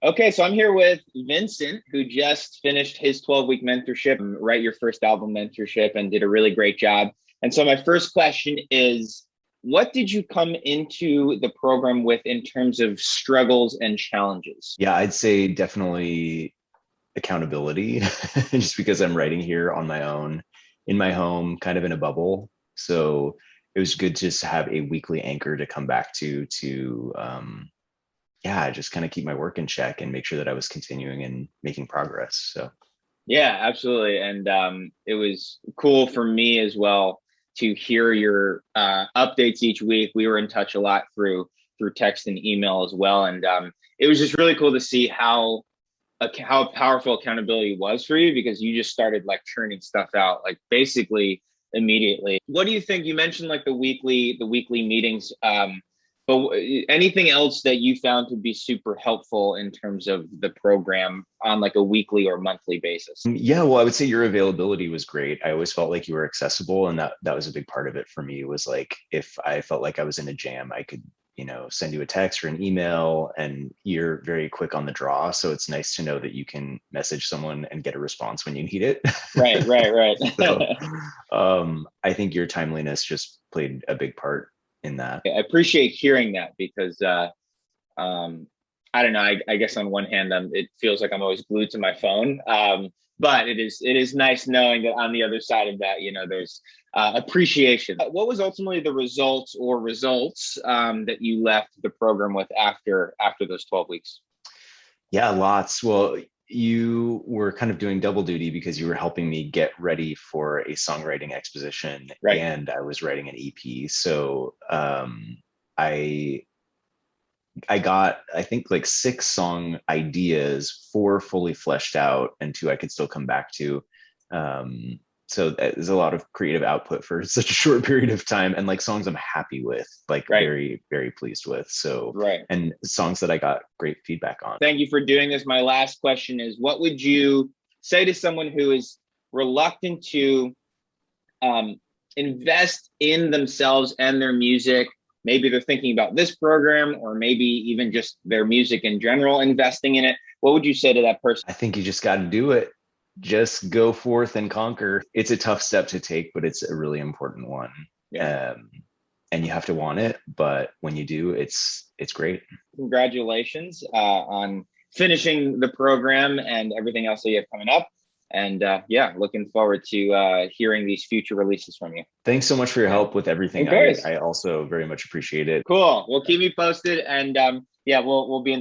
Okay, so I'm here with Vincent, who just finished his 12-week mentorship, write your first album mentorship, and did a really great job. And so my first question is, what did you come into the program with in terms of struggles and challenges? Yeah, I'd say definitely accountability, just because I'm writing here on my own in my home, kind of in a bubble. So it was good just to have a weekly anchor to come back to yeah, just kind of keep my work in check and make sure that I was continuing and making progress. So Yeah, absolutely. And it was cool for me as well to hear your updates each week. We were in touch a lot through text and email as well, and it was just really cool to see how powerful accountability was for you because you just started like churning stuff out like basically immediately. What do you think? You mentioned like the weekly meetings. But anything else that you found to be super helpful in terms of the program on like a weekly or monthly basis? yeah, well, I would say your availability was great. I always felt like you were accessible, and that was a big part of it for me. Was like if I felt like I was in a jam, I could send you a text or an email, and you're very quick on the draw. So it's nice to know that you can message someone and get a response when you need it. Right, right, So right. I think your timeliness just played a big part in that. I appreciate hearing that because um, I don't know. I guess on one hand, it feels like I'm always glued to my phone. But it is nice knowing that on the other side of that, there's appreciation. What was ultimately the results that you left the program with after those 12 weeks? Yeah, lots. Well, you were kind of doing double duty because you were helping me get ready for a songwriting exposition, Right. and I was writing an EP. So I I got, I think, like six song ideas, four fully fleshed out, and two I could still come back to. Um, so there's a lot of creative output for such a short period of time, and like songs I'm happy with, like Right. very, very pleased with. So, Right. and songs that I got great feedback on. Thank you for doing this. My last question is, what would you say to someone who is reluctant to um, invest in themselves and their music? Maybe they're thinking about this program or maybe even just their music in general, investing in it. What would you say to that person? I think you just got to do it. Just go forth and conquer. It's a tough step to take, but it's a really important one. Yeah. Um, and you have to want it, but when you do, it's great. Congratulations on finishing the program and everything else that you have coming up. And yeah, looking forward to hearing these future releases from you. Thanks so much for your Yeah. help with everything. Of I, course. I also very much appreciate it. Cool. Well, keep me posted, and yeah, we'll be in touch.